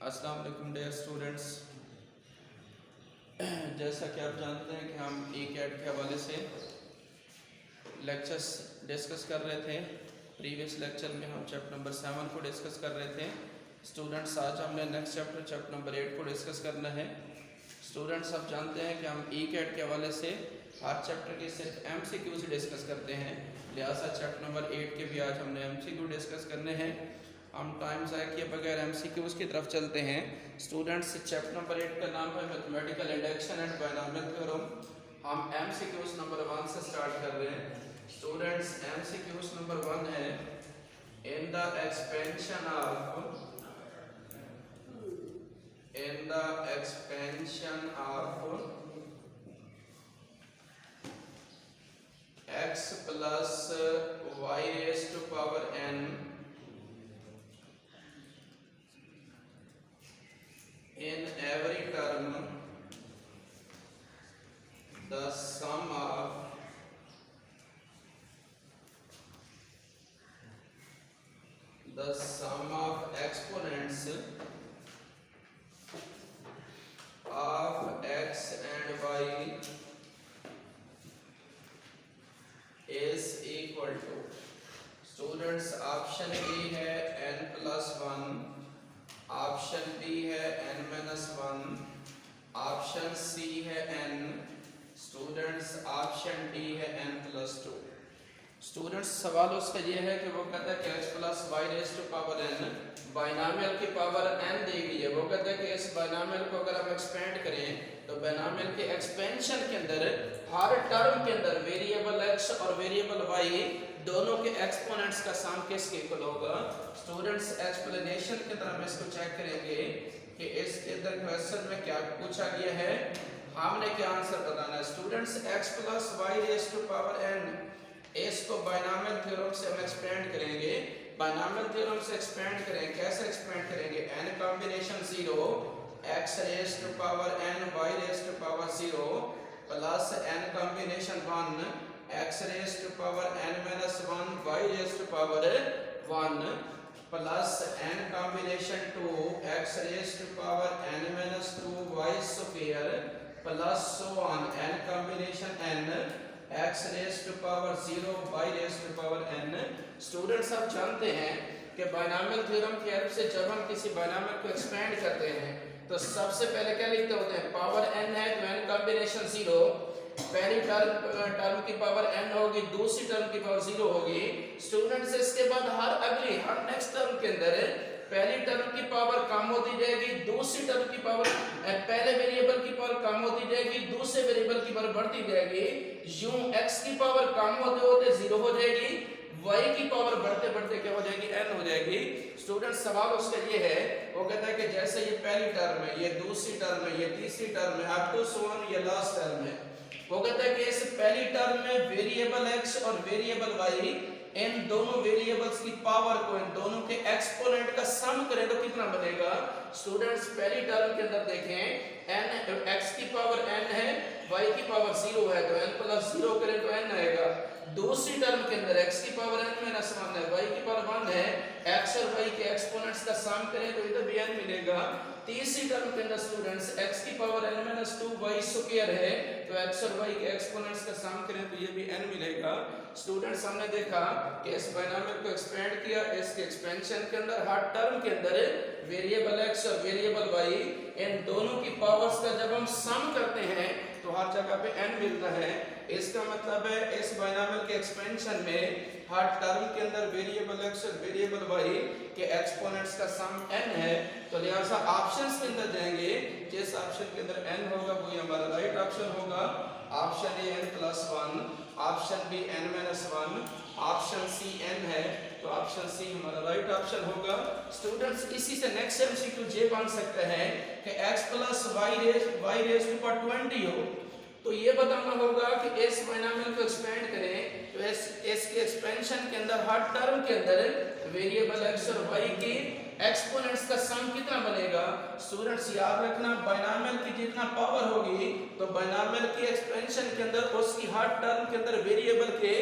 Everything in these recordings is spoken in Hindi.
अस्सलाम वालेकुम डियर स्टूडेंट्स। जैसा कि आप जानते हैं कि हम ई कैट के हवाले से लेक्चर्स डिस्कस कर रहे थे। प्रीवियस लेक्चर में हम चैप्टर नंबर 7 को डिस्कस कर रहे थे। स्टूडेंट्स, आज हमने नेक्स्ट चैप्टर नंबर 8 को डिस्कस करना है। स्टूडेंट्स, आप जानते हैं कि हम ई कैट के हवाले से हर चैप्टर की सिर्फ MCQ से डिस्कस करते हैं, लिहाजा चैप्टर नंबर 8 के भी आज हमने MCQ डिस्कस करने हैं। हम टाइम ज़ाया किए बगैर MCQs की तरफ चलते हैं। स्टूडेंट्स, चैप्टर नंबर 8 का नाम है mathematical induction and binomial theorem. हम MCQs नंबर 1 से स्टार्ट कर रहे हैं। स्टूडेंट्स, MCQs नंबर 1 है इन the expansion of x plus y raised to power n in every term, the sum of exponents of x and y is equal to, students, option A है n+1, ऑप्शन बी है n-1, ऑप्शन सी है n, स्टूडेंट्स ऑप्शन डी है n+2। स्टूडेंट्स, सवाल उसका ये है कि वो कहता है कि x plus y raise to power n binomial की पावर n दी गई है। वो कहता है कि इस बाइनॉमियल को अगर हम एक्सपेंड करें तो बाइनॉमियल के एक्सपेंशन के अंदर हर टर्म के अंदर वेरिएबल x और वेरिएबल y दोनों के एक्सपोनेंट्स का सम किसके इक्वल होगा। स्टूडेंट्स, एक्सप्लेनेशन के अंदर हम इसको चेक करेंगे कि इसके अंदर क्वेश्चन में क्या पूछा गया है, हमने क्या आंसर बताना है। Students, x plus y raise to power n, इसको बाइनॉमियल थ्योरम से हम एक्सपेंड करेंगे। बाइनॉमियल थ्योरम से एक्सपेंड करें, कैसे एक्सपेंड करेंगे, n combination 0 x raise to power n y raise to power 0 plus n combination 1 x raise to power n-1 y raise to power 1 plus n combination 2 x raise to power n-2 y square plus so on n combination n x raise to power 0 y raise to power n। Students, आप जानते हैं कि बाइनॉमियल थ्योरम की हेल्प से जब हम किसी बाइनॉमियल को एक्सपेंड करते हैं तो सबसे पहले क्या लिखते होते हैं, पावर n है तो n कॉम्बिनेशन 0, पहली टर्म की पावर n होगी, दूसरी टर्म की पावर 0 होगी। स्टूडेंट्स, इसके बाद हर नेक्स्ट टर्म के अंदर पहली टर्म की पावर कम होती जाएगी, दूसरी टर्म की पावर, पहले वेरिएबल की पावर कम होती जाएगी, दूसरे वेरिएबल की पावर बढ़ती जाएगी। यूं x की पावर कम होते होते 0 हो जाएगी, y की पावर बढ़ते बढ़ते क्या हो जाएगी, n हो जाएगी। स्टूडेंट, सवाल उसका ये है, वो कहता है कि जैसे ये पहली टर्म है, ये दूसरी टर्म है, ये तीसरी टर्म है, अप टू सो ऑन ये लास्ट टर्म है। वो कहता है कि इस पहली टर्म में वेरिएबल x और वेरिएबल y, इन दोनों वेरिएबल्स की पावर को इन दोनों के एक्सपोनेंट का सम करें तो कितना बनेगा। स्टूडेंट्स, पहली टर्म के अंदर देखें, n x की पावर n है, y की पावर 0 है तो n+0 करें तो n आएगा। दूसरी टर्म के अंदर x की पावर n-1 है, y की पावर 1 है, x और y के एक्सपोनेंट्स का सम करें तो इधर भी n मिलेगा। तीसरी टर्म के अंदर स्टूडेंट्स x की पावर n-2 y स्क्वायर है तो x और y के एक्सपोनेंट्स का सम करें तो ये भी n मिलेगा। स्टूडेंट्स, हमने देखा कि इस बाइनॉमियल को एक्सपेंड किया, इसके एक्सपेंशन के अंदर हर टर्म के अंदर वेरिएबल x और वेरिएबल y इन दोनों की पावर्स का जब हम सम करते हैं तो हर जगह पे n मिलता है। इसका मतलब है इस बाइनॉमियल के एक्सपेंशन में हर टर्म के अंदर वेरिएबल x और वेरिएबल y के एक्सपोनेंट्स का सम n है, तो लिहाजा ऑप्शंस के अंदर जाएंगे, जिस ऑप्शन के अंदर n होगा वही हमारा राइट ऑप्शन होगा। Option A n+1, option B n-1, option C n है तो ऑप्शन सी हमारा राइट ऑप्शन होगा। स्टूडेंट्स, इसी से नेक्स्ट MCQ ये बन सकता है कि x plus y raise to power 20 हो, तो ये बताना होगा कि इस बाइनॉमियल को एक्सपेंड करें तो इसके एक्सपेंशन के अंदर हर टर्म के अंदर वेरिएबल x और y की एक्सपोनेंट्स का सम कितना बनेगा? स्टूडेंट्स याद रखना, बाइनॉमियल की जितना पावर होगी तो बाइनॉमियल की एक्सपेंशन के अंदर उसकी हर टर्म के अंदर वेरिएबल के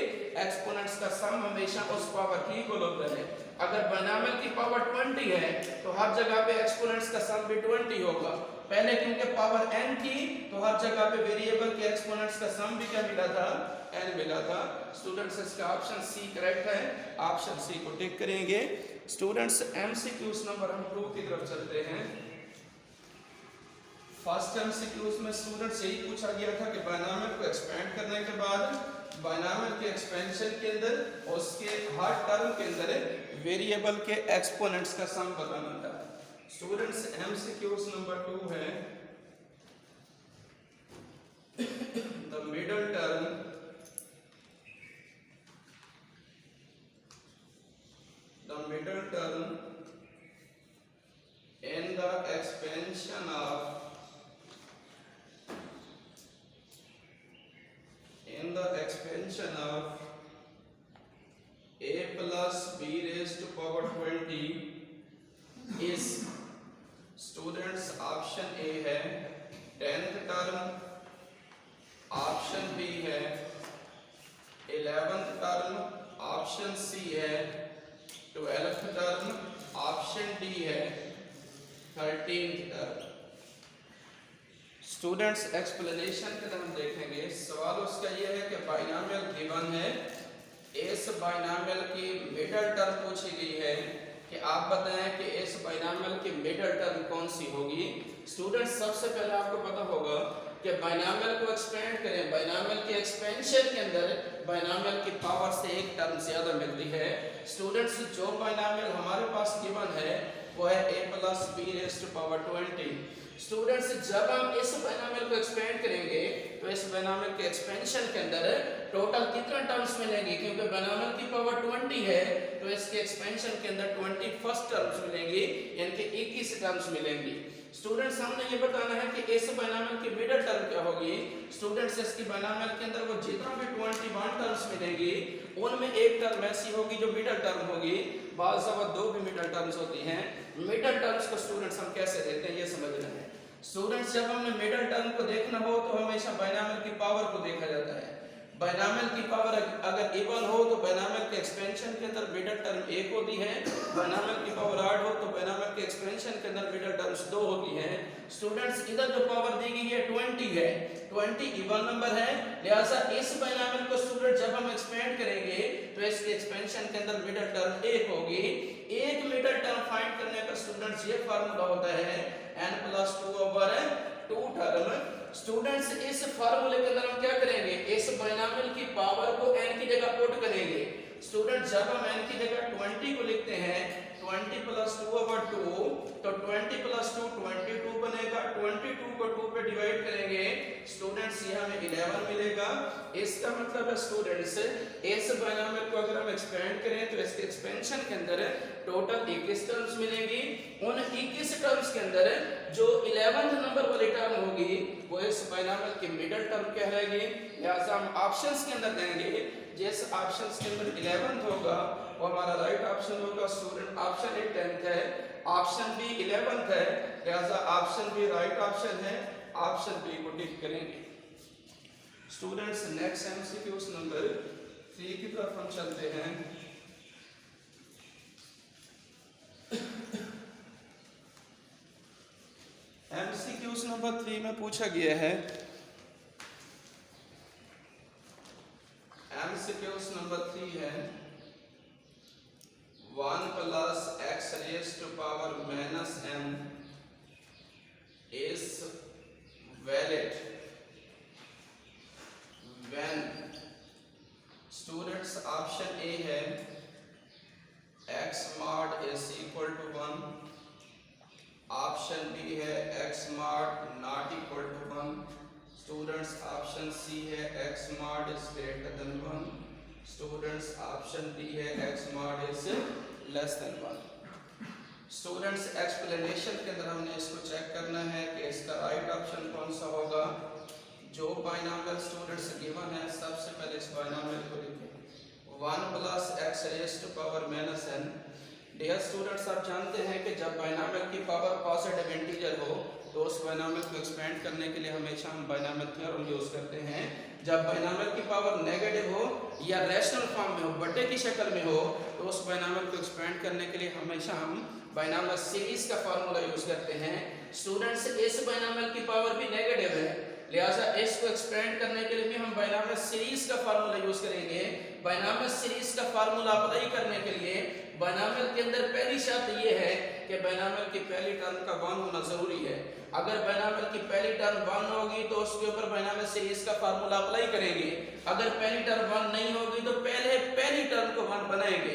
एक्सपोनेंट्स का सम हमेशा उस पावर की इक्वल होता है। अगर बाइनॉमियल की पावर 20 है तो हर जगह पे एक्सपोनेंट्स का सम भी 20 होगा। पहले क्योंकि पावर n थी तो हर जगह पे वेरिएबल के एक्सपोनेंट्स का सम भी क्या मिला था? n मिला था। स्टूडेंट्स इसका ऑप्शन सी करेक्ट है, ऑप्शन सी को टिक करेंगे। स्टूडेंट्स एमसीक्यूज नंबर हम 2 की तरफ चलते हैं। फर्स्ट एमसीक्यूज में स्टूडेंट्स यही पूछा गया था कि बाइनॉमियल को एक्सपेंड करने के बाद बाइनॉमियल के एक्सपेंशन के अंदर उसके हर टर्म के अंदर वेरिएबल के एक्सपोनेंट्स का सम बताना था। स्टूडेंट्स एमसीक्यूज नंबर 2 है the middle term in the expansion of a plus b raised to power 20 is students option A है 10th टर्म, ऑप्शन बी है 11th टर्म, ऑप्शन सी है 12th टर्म, ऑप्शन डी है 13th टर्म। स्टूडेंट्स एक्सप्लेनेशन के तरफ देखेंगे। सवाल उसका यह है कि बाइनॉमियल गिवन है, इस बाइनॉमियल की मिडल टर्म पूछी गई है कि आप बताएं कि इस बाइनॉमियल की मिडल टर्म कौन सी होगी। स्टूडेंट्स सबसे पहले आपको पता होगा कि बाइनॉमियल को एक्सपेंड करें, बाइनॉमियल के एक्सपेंशन के अंदर बाइनॉमियल की पावर से एक टर्म ज्यादा मिलती है। स्टूडेंट्स जो बाइनॉमियल हमारे पास गिवन है वो है a plus b raised to power 20। Students जब हम इस बाइनॉमियल को एक्सपेंड करेंगे तो इस बाइनॉमियल के एक्सपेंशन के अंदर टोटल कितने टर्म्स मिलेंगे? क्योंकि बाइनॉमियल की पावर 20 है तो इसके एक्सपेंशन के अंदर 21 टर्म्स मिलेंगी, यानी कि 21 टर्म्स मिलेंगी। स्टूडेंट्स हमने ये बताना है कि इस बाइनॉमियल की मिडल टर्म क्या होगी। स्टूडेंट्स इसकी बाइनॉमियल के अंदर वो जितना भी 21 टर्म्स मिलेंगी उनमें एक टर्म ऐसी होगी जो मिडल टर्म होगी, बाज़ दफा दो भी मिडल टर्म्स होती हैं। मिडल टर्म्स को स्टूडेंट्स हम कैसे देखते हैं ये समझना है। स्टूडेंट्स जब हमने मिडल टर्म को देखना हो तो हमेशा बाइनॉमियल की पावर को देखा जाता है। बाइनॉमियल की पावर अगर इवन हो तो बाइनॉमियल के एक्सपेंशन के अंदर मिडल टर्म 1 होती है, बाइनॉमियल की पावर ऑड हो तो बाइनॉमियल के एक्सपेंशन के अंदर मिडल टर्म्स 2 होती हैं। स्टूडेंट्स इधर जो पावर दी गई है 20 है, 20 इवन नंबर है, लिहाजा इस बाइनॉमियल को स्टूडेंट जब हम एक्सपेंड करेंगे तो इसके एक्सपेंशन के अंदर मिडल टर्म 1 होगी। एक मिडल टर्म फाइंड करने का स्टूडेंट्स ये फार्मूला होता है n+2/2 टर्म। स्टूडेंट्स इस फार्मूले के अंदर हम क्या करेंगे? इस बाइनॉमियल की पावर को n की जगह पुट करेंगे। स्टूडेंट जब हम n की जगह 20 को लिखते हैं 20+2/2 तो 20+2 22 बनेगा। 22 को 2 पे डिवाइड करेंगे स्टूडेंट्स ये हमें 11 मिलेगा। इसका मतलब है स्टूडेंट्स इस बाइनॉमियल को अगर हम एक्सपेंड करें तो इसके एक्सपेंशन के अंदर टोटल 21 टर्म्स मिलेंगी। उन 21 टर्म्स के अंदर जो 11th नंबर वाली टर्म होगी वो इस बाइनॉमियल की मिडल टर्म कहलाएगी। लिहाजा हम ऑप्शंस के अंदर देंगे जिस ऑप्शंस के अंदर 11th होगा वो हमारा राइट ऑप्शन होगा। स्टूडेंट ऑप्शन ए 10th है, ऑप्शन बी 11th है, लिहाजा ऑप्शन बी राइट ऑप्शन है, ऑप्शन बी को टिक करेंगे। स्टूडेंट्स नेक्स्ट एमसीक्यूज नंबर 3 की तरफ हम चलते हैं। एमसीक्यूज नंबर 3 में पूछा गया है, एमसीक्यूज नंबर 3 है 1 plus x raised to power minus m is valid when students option A है x mod is equal to 1, option B है x mod not equal to 1, students option C है x mod is greater than 1, students option D है x mod is less than 1। Students explanation के अंदर हमने इसको चेक करना है कि इसका राइट ऑप्शन कौन सा होगा। जो बाइनॉमियल स्टूडेंट्स गिवन है सबसे पहले इस बाइनॉमियल को लिखें 1 plus x raised to power minus n। Dear students, आप जानते हैं कि जब बाइनोमियल की पावर पॉजिटिव इंटीजर हो तो उस बाइनोमियल को एक्सपेंड करने के लिए हमेशा हम बाइनोमियल थ्योरम यूज करते हैं। जब बाइनोमियल की पावर नेगेटिव हो या रैशनल फॉर्म में हो, बटे की शक्ल में हो, तो उस बाइनोमियल को एक्सपेंड करने के लिए हमेशा हम बाइनोमियल सीरीज का फार्मूला यूज करते हैं। स्टूडेंट्स, इस बाइनोमियल की पावर भी नेगेटिव है, लिहाजा इसको एक्सपेंड करने के लिए भी हम बाइनोमियल सीरीज का फार्मूला यूज करेंगे। बाइनोमियल सीरीज का फार्मूला अप्लाई करने के लिए बाइनोमियल के अंदर पहली शर्त ये है कि बाइनोमियल की पहली टर्म का 1 होना जरूरी है। अगर बाइनोमियल की पहली टर्म 1 होगी तो उसके ऊपर बाइनोमियल सीरीज का फार्मूला अप्लाई करेंगे। अगर पहली टर्म 1 नहीं होगी तो पहले पहली टर्म को 1 बनाएंगे।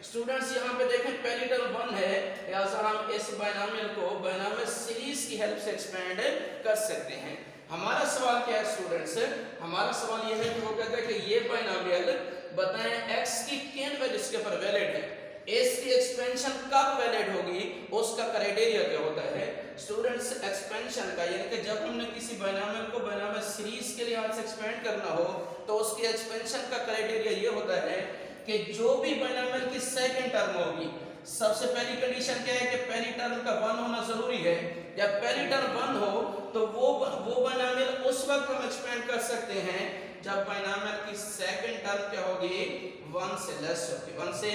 स्टूडेंट्स, यहाँ पे देखें पहली टर्म 1 है, लिहाजा हम इस बाइनोमियल को बाइनोमियल सीरीज की हेल्प से एक्सपेंड कर सकते हैं। हमारा सवाल क्या है स्टूडेंट्स? हमारा सवाल यह है कि वो कहता है कि ये बाइनोमियल बताएं x की किन वैल्यूज के ऊपर वैलिड है, इसकी एक्सपेंशन कब वैलिड होगी, उसका क्राइटेरिया क्या होता है। स्टूडेंट्स, एक्सपेंशन का यानी कि जब हमने किसी बाइनोमियल को बाइनोमियल सीरीज के लिहाज से एक्सपेंड करना हो तो उसकी एक्सपेंशन का क्राइटेरिया ये होता है कि जो भी बाइनोमियल की सेकंड टर्म होगी, सबसे पहली कंडीशन क्या है कि पहली टर्म का 1 होना जरूरी है। जब पहली टर्म 1 हो तो वो बाइनोमियल उस वक्त हम एक्सपेंड कर सकते हैं जब बाइनोमियल की सेकंड टर्म क्या होगी, 1 से लेस होगी, 1 से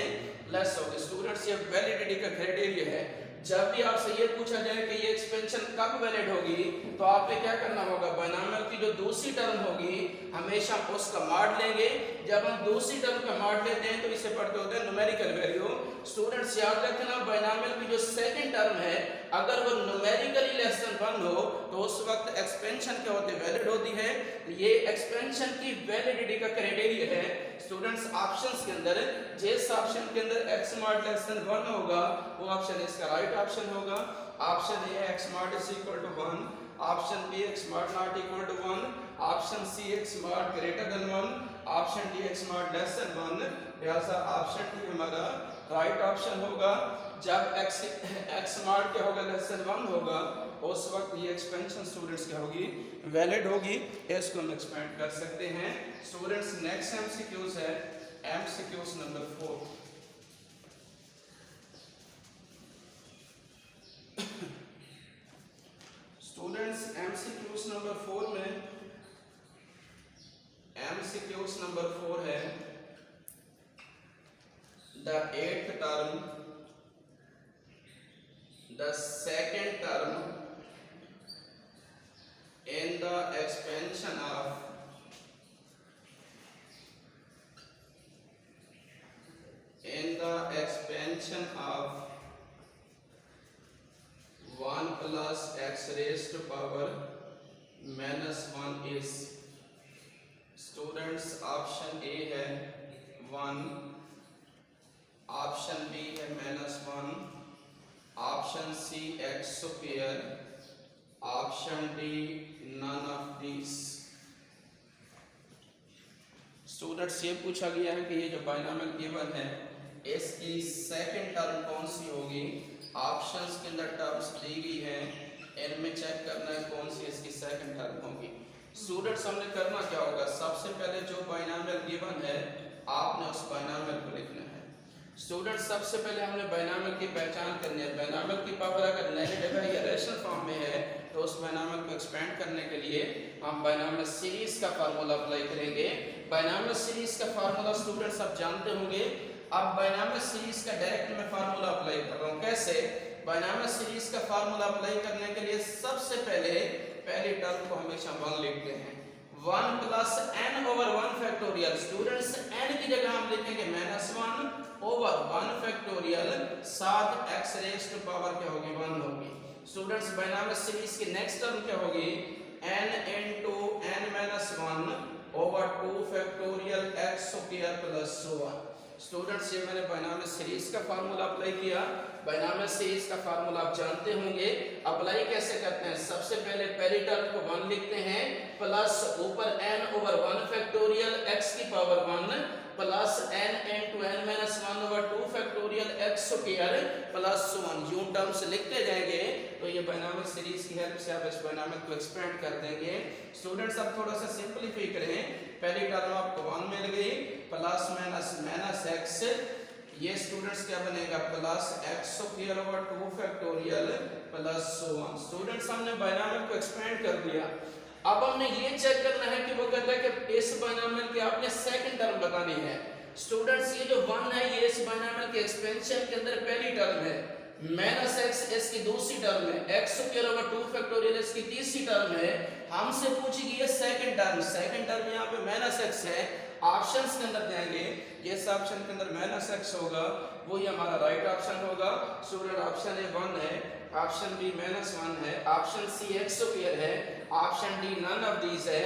लेस होगी। स्टूडेंट्स, ये वैलिडिटी का क्राइटेरिया है। जब भी आपसे ये पूछा जाए कि ये एक्सपेंशन कब वैलिड होगी तो आपने क्या करना होगा, बाइनोमियल की जो दूसरी टर्म होगी हमेशा उसका मॉड लेंगे। जब हम दूसरी टर्म का मॉड लेते हैं तो इसे पढ़ते होते हैं न्यूमेरिकल वैल्यू। स्टूडेंट्स, याद रखना बाइनोमियल की जो सेकंड टर्म है अगर वो न्यूमेरिकली लेस देन 1 हो तो उस वक्त एक्सपेंशन क्या होती है, वैलिड होती है। ये एक्सपेंशन की वैलिडिटी का क्राइटेरिया है। स्टूडेंट्स, ऑप्शंस के अंदर जिस ऑप्शन के अंदर x मॉड लेस देन 1 होगा वो ऑप्शन इसका राइट ऑप्शन होगा। Option A x mod is equal to 1, option B x mod not equal to 1, option C x mod greater than 1, option D x mod less than 1। लिहाजा ऑप्शन डी हमारा राइट ऑप्शन होगा। जब x मॉड क्या होगा, लेस देन 1 होगा, उस वक्त ये एक्सपेंशन स्टूडेंट्स क्या होगी, वैलिड होगी। इसको हम एक्सपेंड कर सकते हैं। स्टूडेंट्स, नेक्स्ट एमसीक्यूज है MCQs number 4। Students, MCQs number 4 में एमसीक्यूज नंबर 4 है the 8th term, the second term in the expansion of 1 plus x raised to power minus 1 is। Students, option A है 1, ऑप्शन बी है -1, option C x square, option D none of these. Students, ये पूछा गया है कि ये जो बाइनोमियल गिवन है इसकी सेकंड टर्म कौन सी होगी। ऑप्शंस के अंदर टर्म्स दी गई है, इनमें चेक करना है कौन सी इसकी सेकंड टर्म होगी। स्टूडेंट्स, हमने करना क्या होगा, सबसे पहले जो बाइनोमियल गिवन है आपने उस बाइनोमियल को लिखना है। स्टूडेंट्स, सबसे पहले हमने बाइनोमियल की पहचान करनी है। बाइनोमियल की पावर अगर नेगेटिव है या रैशनल फॉर्म में है तो उस बाइनोमियल को एक्सपेंड करने के लिए हम बाइनोमियल सीरीज का फार्मूला अप्लाई करेंगे। बाइनोमियल सीरीज का फार्मूला स्टूडेंट्स आप जानते होंगे। अब बाइनोमियल सीरीज का डायरेक्ट मैं फार्मूला अप्लाई कर रहा हूँ। कैसे? बाइनोमियल सीरीज का फार्मूला अप्लाई करने के लिए सबसे पहले पहली टर्म को हमेशा 1 लिखते हैं। 1 plus n over 1 factorial. Students, n की जगह हम लिखेंगे -1 ओवर 1 फैक्टोरियल, साथ x रेज़ टू पावर क्या होगी, 1 होगी। स्टूडेंट्स, बाइनोमियल सीरीज की नेक्स्ट टर्म क्या होगी, n into n minus 1 over 2 factorial x square plus 1। Students, ये मैंने बाइनोमियल सीरीज का फार्मूला अप्लाई किया। बाइनोमियल सीरीज का फार्मूला आप जानते होंगे। अप्लाई कैसे करते हैं, सबसे पहले पहली टर्म को 1 लिखते हैं, प्लस ऊपर n ओवर 1 फैक्टोरियल x की power 1 plus n into n minus 1 over 2 factorial x square plus 1। यूं टर्म्स लिखते जाएंगे तो ये बाइनोमियल सीरीज की हेल्प से आप इस बाइनोमियल को एक्सपेंड कर देंगे। स्टूडेंट्स, अब थोड़ा सा सिंपलीफाई करें। पहली टर्म आपको 1 मिल गई, प्लस माइनस x ये स्टूडेंट्स क्या बनेगा plus x square over 2 factorial plus so on. Students हमने बायनॉमियल को एक्सपेंड कर दिया। अब हमने ये चेक करना है कि वो कहता है कि इस बायनॉमियल की आपने सेकंड टर्म बतानी है। स्टूडेंट्स ये जो 1 है ये इस बायनॉमियल के एक्सपेंशन के अंदर पहली टर्म है, माइनस एक्स इसकी दूसरी टर्म है, एक्स स्क्वायर ओवर 2 फैक्टोरियल इसकी तीसरी टर्म है। हमसे पूछेगी ये सेकंड टर्म, सेकंड टर्म यहाँ पे माइनस एक्स है। ऑप्शंस के अंदर जाएंगे, जिस ऑप्शन के अंदर माइनस एक्स होगा वही हमारा राइट ऑप्शन होगा। स्टूडेंट ऑप्शन ए 1 है, ऑप्शन बी -1 है, ऑप्शन सी एक्स स्क्वायर है, option D none of these है।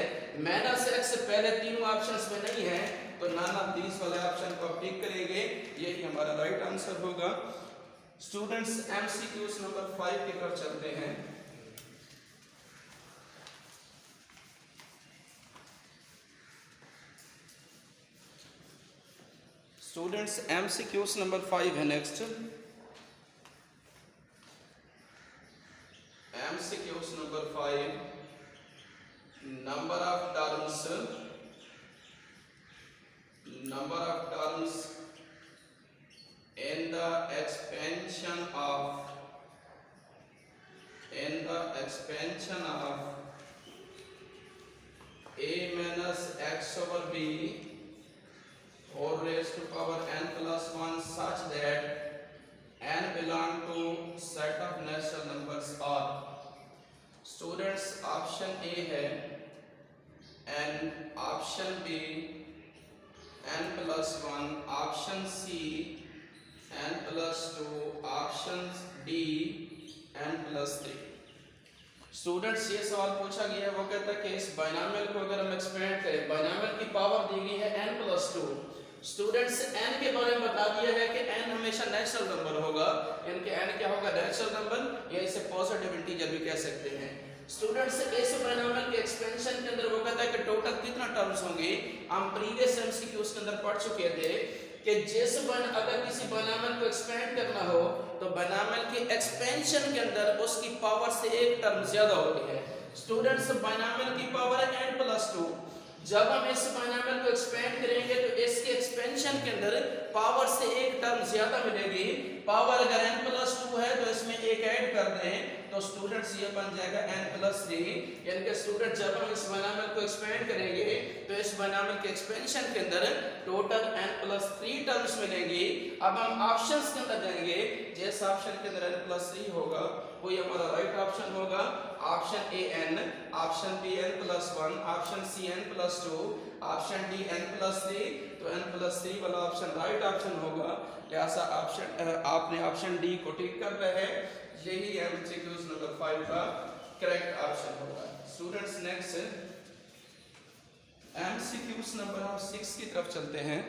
माइनस एक्स पहले तीनों ऑप्शंस में नहीं है तो नन ऑफ दीज वाले ऑप्शन को आप टिक करेंगे, यही हमारा राइट आंसर होगा। स्टूडेंट्स एमसीक्यूज नंबर 5 की तरफ चलते हैं। स्टूडेंट्स एमसीक्यूज नंबर 5 है next. MCQs number 5, number of terms in the expansion of a minus x over b whole raised to power n plus 1 such that n belong to set of natural numbers are। Students option A है n, option B n plus 1, option C n plus 2, option D n plus 3। Students ये सवाल पूछा गया है, वो कहता है कि इस बायनॉमियल को अगर हम एक्सपेंड करें, बायनॉमियल की पावर दी गई है n plus 2। स्टूडेंट्स n के बारे में बता दिया है कि n हमेशा नेचुरल नंबर होगा, इनके n क्या होगा नेचुरल नंबर, या इसे पॉजिटिव इंटीजर भी कह सकते हैं। स्टूडेंट्स इस बायनॉमियल के एक्सपेंशन के अंदर वो कहता है कि टोटल कितना टर्म्स होंगे। हम प्रीवियस एमसीक्यूज के अंदर पढ़ चुके थे कि अगर किसी बायनॉमियल को एक्सपेंड करना हो तो बायनॉमियल के एक्सपेंशन के अंदर उसकी पावर से एक टर्म ज्यादा होती है। स्टूडेंट्स बायनॉमियल की पावर है n plus 2। जब हम इस बायनॉमियल को एक्सपेंड करेंगे तो इसके एक्सपेंशन के अंदर पावर से एक टर्म ज्यादा मिलेगी। पावर अगर n plus 2 है तो इसमें एक ऐड कर दें तो स्टूडेंट्स ये बन जाएगा n plus 3। यानी कि स्टूडेंट जब हम इस बायनॉमियल को एक्सपेंड करेंगे तो इस बायनॉमियल के एक्सपेंशन के अंदर टोटल n plus 3 टर्म्स मिलेंगी। अब हम ऑप्शंस के अंदर जाएंगे, जिस ऑप्शन के अंदर n plus 3 होगा वही हमारा राइट ऑप्शन होगा। Option A n, option B n plus 1, option C n plus 2, option D n plus 3। तो n plus 3 वाला ऑप्शन राइट ऑप्शन होगा, लिहाजा ऑप्शन आपने ऑप्शन डी को टिक कर रहे हैं, यही एमसीक्यूज नंबर 5 का करेक्ट ऑप्शन होगा। स्टूडेंट्स नेक्स्ट एमसीक्यूज नंबर 6 की तरफ चलते हैं।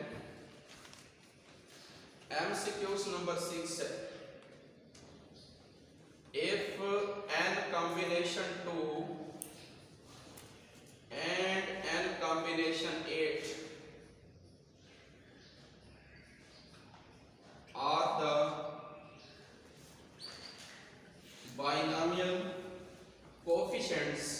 एमसीक्यूज नंबर 6 है, if n combination 2 and n combination 8 are the binomial coefficients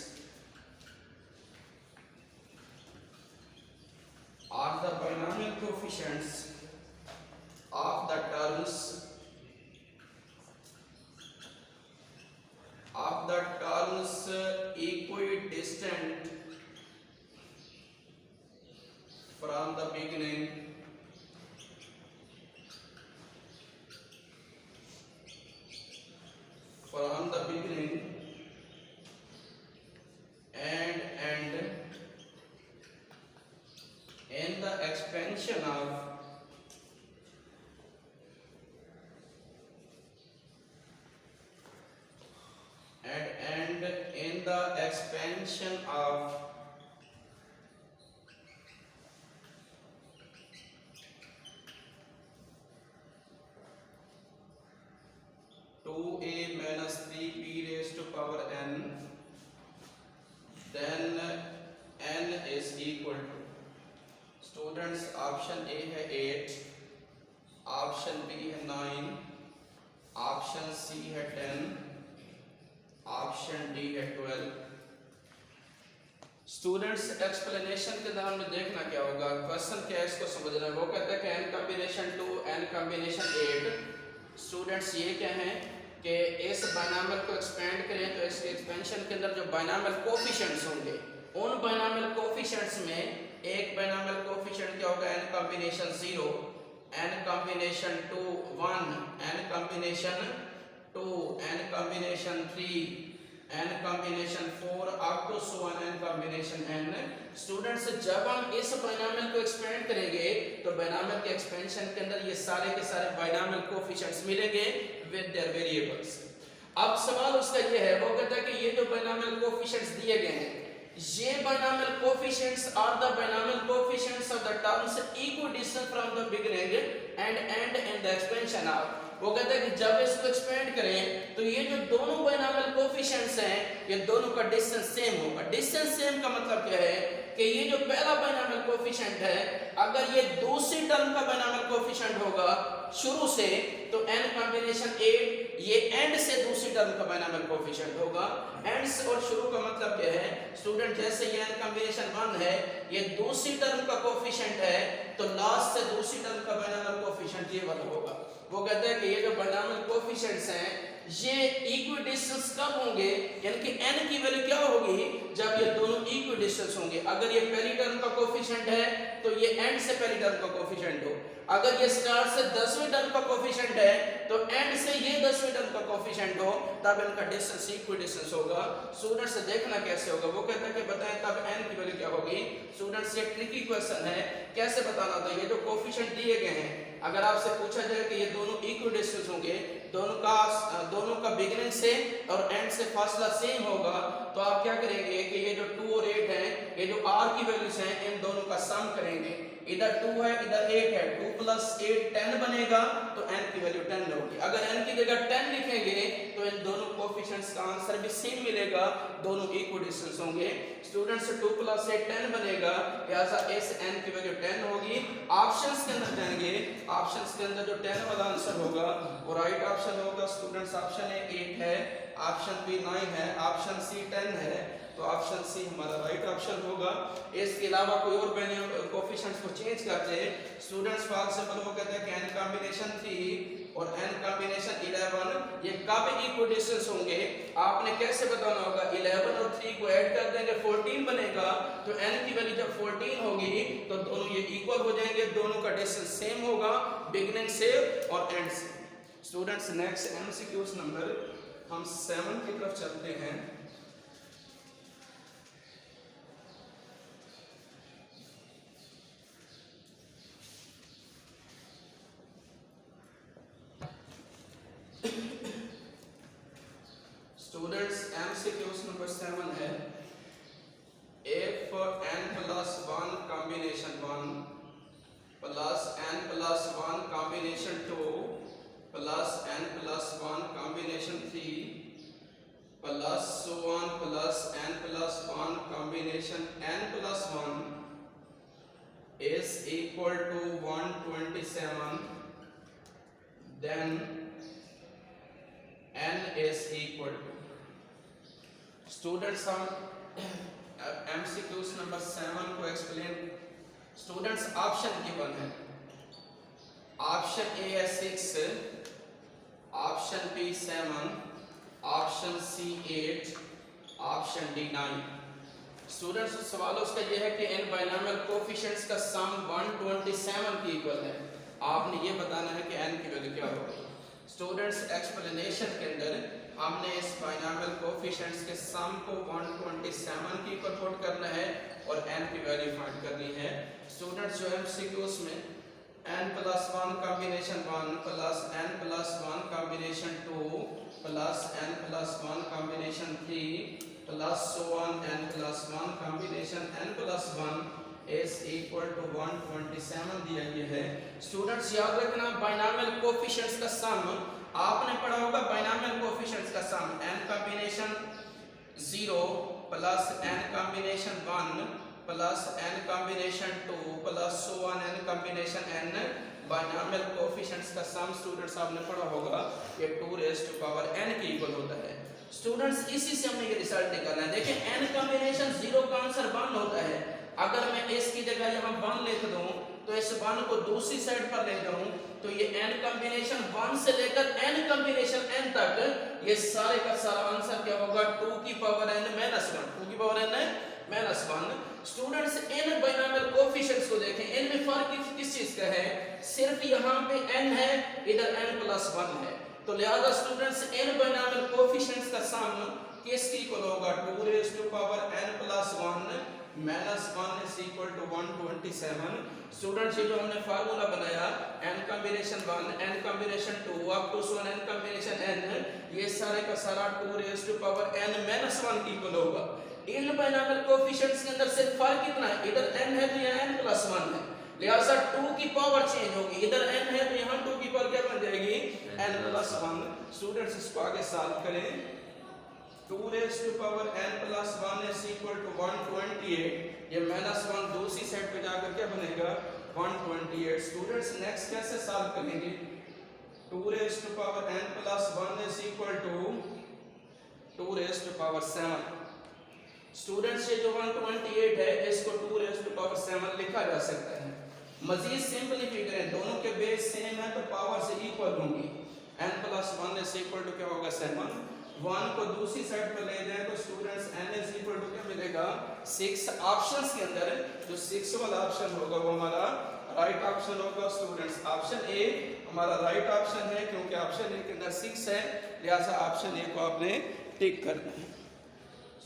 of the terms equidistant from the beginning and in the expansion of two a minus 3b raised to power n, then n is equal to students option A है 8, ऑप्शन बी है 9, ऑप्शन सी है 10, ऑप्शन डी है 12। स्टूडेंट्स एक्सप्लेनेशन के अंदर हमने देखना क्या होगा, क्वेश्चन क्या है इसको समझना है। वो कहता है कि n combination 2 n combination 8। Students ये क्या है कि इस बाइनॉमियल को एक्सपेंड करें तो इसके एक्सपेंशन के अंदर जो बाइनॉमियल कोफिशिएंट्स होंगे उन बाइनॉमियल कोफिशिएंट्स में एक बाइनॉमियल कोफिशिएंट क्या होगा n combination 0, n combination 2 1, n combination 2, n combination 3, n combination 4 up to so on n combination n। Students जब हम इस बाइनॉमियल को एक्सपेंड करेंगे तो बाइनॉमियल के एक्सपेंशन के अंदर ये सारे के सारे बाइनॉमियल कोफिशिएंट्स मिलेंगे विद देयर वेरिएबल्स। अब सवाल उसका ये है, वो कहता है कि ये जो बाइनॉमियल कोफिशिएंट्स दिए गए हैं ये binomial coefficients are the binomial coefficients of the terms equidistant from the beginning and end in the expansion of. वो कहता है कि जब इसको एक्सपेंड करें तो ये जो दोनों बाइनॉमियल कोफिशिएंट्स हैं ये दोनों का डिस्टेंस सेम होगा। डिस्टेंस सेम का मतलब क्या है कि ये जो पहला बाइनॉमियल कोफिशिएंट है अगर ये दूसरी टर्म का बाइनॉमियल कोफिशिएंट होगा शुरू से तो n कॉम्बिनेशन 8 ये एंड से दूसरी टर्म का बाइनॉमियल कोफिशिएंट होगा। एंड से और शुरू का मतलब क्या है स्टूडेंट, जैसे ये n कॉम्बिनेशन 1 है ये दूसरी टर्म का कोफिशिएंट है तो लास्ट से दूसरी टर्म का बाइनॉमियल कोफिशिएंट ये वाला होगा। वो कहता है कि ये जो बाइनॉमियल कोफिशिएंट्स हैं ये इक्विडिस्टेंस कब होंगे, यानी कि n की वैल्यू क्या होगी जब ये दोनों इक्विडिस्टेंस होंगे। अगर ये पहली टर्म का कोफिशिएंट है तो ये एंड से पहली टर्म का कोफिशिएंट हो, अगर ये स्टार्ट से 10वीं टर्म का कोफिशिएंट है तो एंड से ये 10वीं टर्म का कोफिशिएंट हो, तब इनका डिस्टेंस इक्विडिस्टेंस होगा। स्टूडेंट्स से देखना कैसे होगा, वो कहता है कि बताएं तब n की वैल्यू क्या होगी। स्टूडेंट्स ये ट्रिकी क्वेश्चन है, कैसे बताना होता है। ये जो कोफिशिएंट दिए गए हैं अगर आपसे पूछा जाए कि ये दोनों इक्विडिस्टेंस होंगे, दोनों का बिगिनिंग से और एंड से फासला सेम होगा, तो आप क्या करेंगे कि ये जो 2 और 8 है ये जो r की वैल्यूज हैं इन दोनों का सम करेंगे। इधर 2 है इधर 8 है, 2 + 8 10 बनेगा तो n की वैल्यू 10 होगी। अगर n की जगह 10 लिखेंगे तो इन दोनों कोफिशिएंट्स का आंसर भी सेम मिलेगा, दोनों इक्विडिस्टेंस होंगे। स्टूडेंट्स 2 + 8 10 बनेगा, लिहाजा इस n की वैल्यू 10 होगी। ऑप्शंस के अंदर जाएंगे, ऑप्शंस के अंदर जो 10 वाला आंसर होगा वो राइट ऑप्शन होगा। स्टूडेंट्स ऑप्शन ए 8 है, ऑप्शन बी 9 है, ऑप्शन सी 10 है, तो ऑप्शन सी हमारा राइट ऑप्शन होगा। इसके अलावा कोई और कोफिशिएंट्स को चेंज करते हैं। स्टूडेंट्स फॉर एग्जांपल वो कहते हैं कि n कॉम्बिनेशन 3 और n कॉम्बिनेशन 11 ये कब इक्विडिस्टेंस होंगे, आपने कैसे बताना होगा। 11 और 3 को ऐड कर देंगे 14 बनेगा, तो n की वैल्यू जब 14 होगी तो दोनों ये इक्वल हो जाएंगे, दोनों का डिस्टेंस सेम होगा बिगिनिंग से और एंड से। स्टूडेंट्स नेक्स्ट एमसीक्यूज नंबर हम 7 की तरफ चलते हैं। स्टूडेंट्स एमसीक्यूज नंबर 7 है, if n + 1 combination 1 plus n + 1 combination 2 plus n + 1 combination 3 plus so on plus n + 1 combination n + 1 is equal to 127, then n is equal to। Students हम एमसीक्यूज नंबर 7 को एक्सप्लेन। स्टूडेंट्स ऑप्शन गिवन है, ऑप्शन ए है 6, option B 7, option C 8, option D 9। Students सवाल उसका यह है कि इन बाइनॉमियल कोफिशिएंट्स का सम 127 के इक्वल है। आपने ये बताना है कि n की वैल्यू क्या होगी। स्टूडेंट्स एक्सप्लेनेशन के अंदर हमने इस बाइनॉमियल कोफिशिएंट्स के सम को 127 के इक्वल पुट करना है और n की वैल्यू फाइंड करनी है। स्टूडेंट्स जो एमसीक्यूज में n + 1 combination 1 plus n + 1 combination 2 plus n + 1 combination 3 plus so on n + 1 combination n + 1 is equal to 127 दिया गया है। स्टूडेंट्स याद रखना बाइनॉमियल कोफिशिएंट्स का सम आपने पढ़ा होगा, बाइनॉमियल कोफिशिएंट्स का सम n combination 0 plus n combination 1 plus n combination 2 plus so on n combination n। Binomial coefficients का सम स्टूडेंट्स आपने पढ़ा होगा ये 2 raised to power n के इक्वल होता है। स्टूडेंट्स इसी से हमें ये रिजल्ट निकालना है। देखिए n कॉम्बिनेशन 0 का आंसर 1 होता है। अगर मैं s की जगह यहाँ 1 लिख दूं तो इस 1 को दूसरी साइड पर ले जाऊं तो ये n कॉम्बिनेशन 1 से लेकर n कॉम्बिनेशन n तक ये सारे का सारा आंसर क्या होगा 2 की पावर n माइनस 1, 2 की power n minus 1। Students in binomial coefficients को देखें, इनमें फर्क किस चीज का है, सिर्फ यहाँ पे n है, इधर n प्लस 1 है, तो लिहाजा स्टूडेंट्स इन बाइनोमियल कोएफिशिएंट्स का सम किसके इक्वल होगा 2 raise to power n plus 1 minus 1 is equal to 127। Students ये जो हमने फार्मूला बनाया n combination 1 n combination 2 up to n combination n, ये सारे का सारा 2 raise to power n minus 1 की इक्वल होगा। इन बाइनोमियल कोएफिशिएंट्स के अंदर सिर्फ फर्क कितना है, इधर n है तो यहाँ n प्लस 1 है, लिहाजा 2 की पावर चेंज होगी, इधर n है तो यहाँ 2 की पावर क्या बन जाएगी n प्लस 1। स्टूडेंट्स इसको आगे सॉल्व करें, 2 raise to power n plus 1 is equal to 128, ये माइनस 1 दूसरी साइड पे जाकर क्या बनेगा 128। स्टूडेंट्स नेक्स्ट कैसे सॉल्व करेंगे, 2 raise to power n plus 1 is equal to 2 raise to power 7। Students ये जो 128 है इसको 2 रेज़ टू पावर 7 लिखा जा सकता है। मजीद सिंपलीफाई करें, दोनों के बेस सेम है तो पावर से इक्वल होंगी, n plus 1 is equal to क्या होगा 7, 1 को दूसरी साइड पर ले जाएं तो students n is equal to क्या मिलेगा 6। ऑप्शंस के अंदर जो 6 वाला ऑप्शन होगा वो हमारा राइट ऑप्शन होगा। स्टूडेंट्स ऑप्शन ए हमारा राइट ऑप्शन है, क्योंकि ऑप्शन ए के अंदर 6 है, लिहाजा ऑप्शन ए को आपने टिक करना है।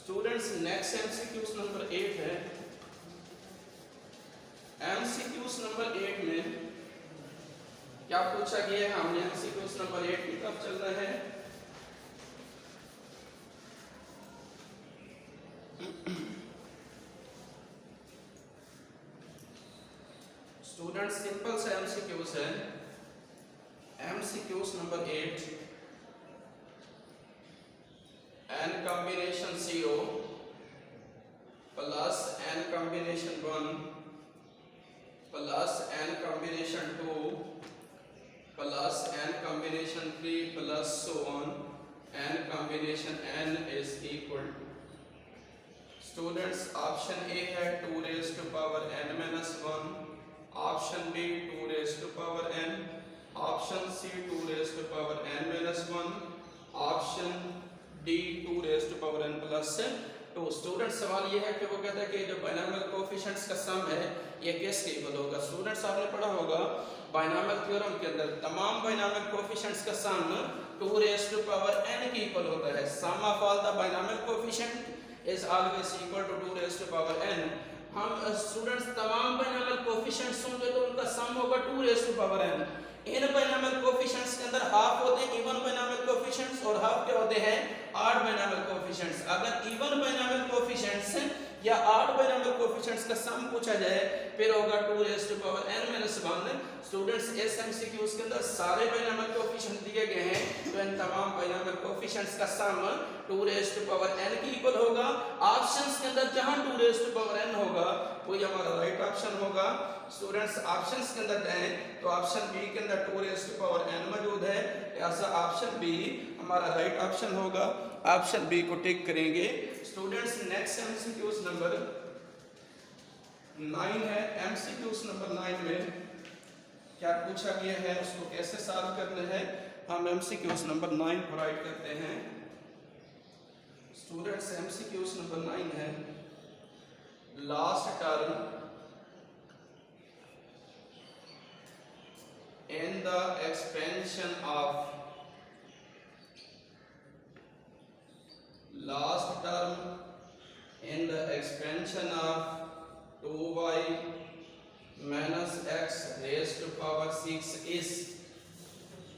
स्टूडेंट्स नेक्स्ट एमसीक्यूज नंबर 8 है। एमसीक्यूज नंबर 8 में क्या पूछा गया है, हमने एमसीक्यूज नंबर 8 की तरफ चल रहे हैं। स्टूडेंट्स सिंपल से एमसीक्यूज है। MCQs number 8, n combination 0 plus n combination 1 plus n combination 2 plus n combination 3 plus so on, n combination n is equal to, students option A है 2 raise to power n minus 1, option B 2 raise to power n, option C 2 raise to power n minus 1, option D 2 raise to power n plus 2। Student सवाल ये है कि वो कहता है कि जो बाइनोमियल कोएफिशिएंट्स का सम है ये किसके इक्वल होगा। स्टूडेंट्स आपने पढ़ा होगा बाइनोमियल थ्योरम के अंदर तमाम बाइनोमियल कोएफिशिएंट्स का sum 2 raise to power n के इक्वल होता है। Sum of all the binomial coefficient is always equal to 2 raise to power n। हम स्टूडेंट्स तमाम बाइनोमियल कोएफिशिएंट्स होंगे तो उनका सम होगा 2 रेज़ टू पावर n। इन बाइनोमियल कोएफिशिएंट्स के अंदर हाफ होते हैं इवन बाइनोमियल कोएफिशिएंट्स और हाफ क्या होते हैं ऑड बाइनोमियल कोएफिशिएंट्स। अगर इवन बाइनोमियल कोएफिशिएंट्स या ऑड बाइनोमियल कोएफिशिएंट्स का सम पूछा जाए फिर होगा 2 raise to power n minus 1। Students इस एमसीक्यूज के अंदर सारे बाइनोमियल कोएफिशिएंट दिए गए हैं तो इन तमाम बाइनोमियल कोएफिशिएंट्स का sum 2 raise to power n के इक्वल होगा। ऑप्शंस के अंदर जहां 2 रेज़ टू पावर n होगा वही हमारा राइट ऑप्शन होगा। स्टूडेंट्स ऑप्शंस के अंदर जाएं तो ऑप्शन बी के अंदर 2 रेज़ टू पावर n मौजूद है, ऐसा ऑप्शन बी हमारा राइट ऑप्शन होगा। ऑप्शन बी को टिक करेंगे। स्टूडेंट्स नेक्स्ट एमसीक्यूज नंबर 9 है। एमसीक्यूज नंबर 9 में क्या पूछा गया है उसको कैसे सॉल्व करना है, हम एमसीक्यूज नंबर 9 को राइट करते हैं। स्टूडेंट्स एमसीक्यूज नंबर 9 है, last term in the expansion of last term in the expansion of 2y minus x raised to power 6 is,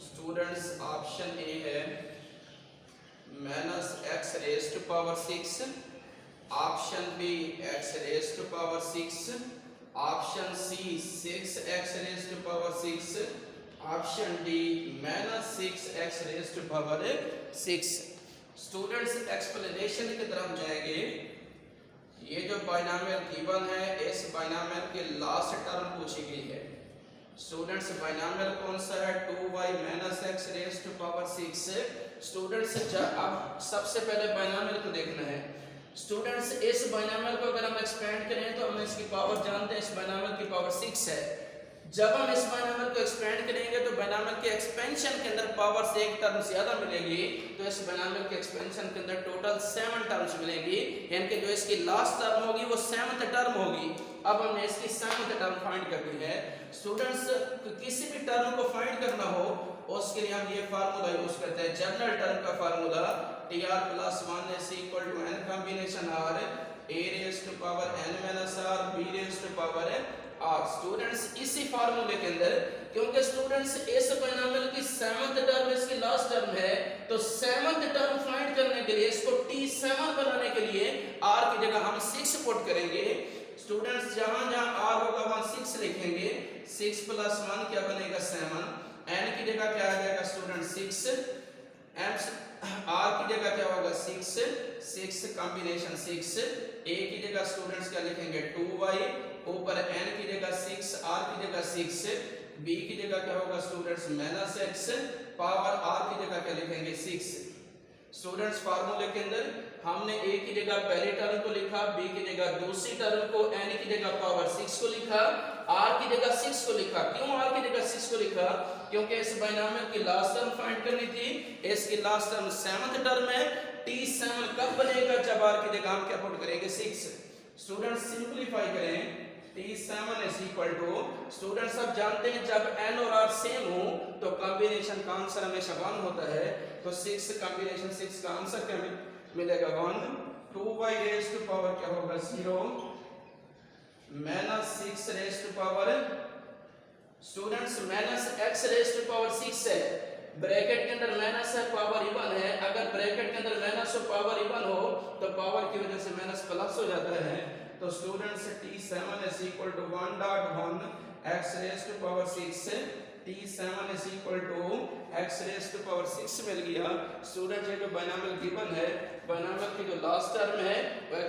students option A है minus x raised to power 6, option B x raised to power 6, option C 6x raised to power 6, option D -6x raised to power 6। Students explanation की तरफ जाएंगे। ये जो बाइनोमियल गिवन है इस बाइनोमियल के लास्ट टर्म पूछी गई है। स्टूडेंट्स बाइनोमियल कौन सा है 2y - x raised to power 6, students अब सबसे पहले बाइनोमियल को देखना है। स्टूडेंट्स इस बाइनोमियल को अगर हम एक्सपेंड करें तो हम इसकी पावर जानते हैं, इस बाइनोमियल की पावर 6 है। जब हम इस बाइनोमियल को एक्सपेंड करेंगे तो बाइनोमियल के एक्सपेंशन के अंदर पावर से एक टर्म ज्यादा मिलेगी, तो इस बाइनोमियल के एक्सपेंशन के अंदर टोटल 7 टर्म्स मिलेगी, यानी कि जो इसकी लास्ट टर्म होगी वो 7th टर्म होगी। अब हमने इसकी 7th टर्म फाइंड करनी है। स्टूडेंट्स किसी भी टर्म को फाइंड करना हो उसके लिए हम ये फार्मूला यूज करते हैं, जनरल टर्म का formula tr plus 1 is equal to n combination r a raised to power n minus r b raised to power r। Students इसी फार्मूले के अंदर, क्योंकि स्टूडेंट्स इस बाइनोमियल की 7th टर्म इसकी लास्ट टर्म है, तो 7th टर्म फाइंड करने के लिए इसको t7 बनाने के लिए r की जगह हम 6 पुट करेंगे। स्टूडेंट्स जहां जहां r होगा वहां 6 लिखेंगे। 6 plus 1 क्या बनेगा 7, n की जगह क्या आ जाएगा स्टूडेंट 6, r की जगह क्या होगा 6 कॉम्बिनेशन 6, a की जगह स्टूडेंट्स क्या लिखेंगे 2y, ऊपर n की जगह 6, r की जगह 6, b की जगह क्या होगा स्टूडेंट्स -x, पावर r की जगह क्या लिखेंगे 6। स्टूडेंट्स फार्मूले के अंदर हमने a की जगह पहले टर्म को लिखा, b की जगह दूसरी टर्म को, n की जगह पावर 6 को लिखा, r की जगह 6 को लिखा। क्यों r की जगह 6 को लिखा? क्योंकि इस बाइनोमियल की लास्ट टर्म फाइंड करनी थी, इसकी लास्ट टर्म 7th टर्म है। t7 कब बनेगा? जब r की जगह हम क्या पुट करेंगे 6। स्टूडेंट्स सिंपलीफाई करें, t7 is equal to, students अब जानते हैं जब n और r सेम हो तो कॉम्बिनेशन का आंसर हमेशा 1 होता है, तो 6 कॉम्बिनेशन 6 का आंसर क्या मिलेगा 1। 2y raised to power क्या होगा 0 minus 6 raised to power, students minus x raised to power 6 है, ब्रैकेट के अंदर माइनस है पावर इवन है, अगर ब्रैकेट के अंदर माइनस हो पावर इवन हो तो पावर की वजह से माइनस प्लस हो जाता है। तो students t7 is equal to 1.1 x raised to power 6, t7 is equal to x raised to power 6 मिल गया। स्टूडेंट्स ये जो बाइनोमियल गिवन है, बाइनोमियल की जो लास्ट टर्म है वो x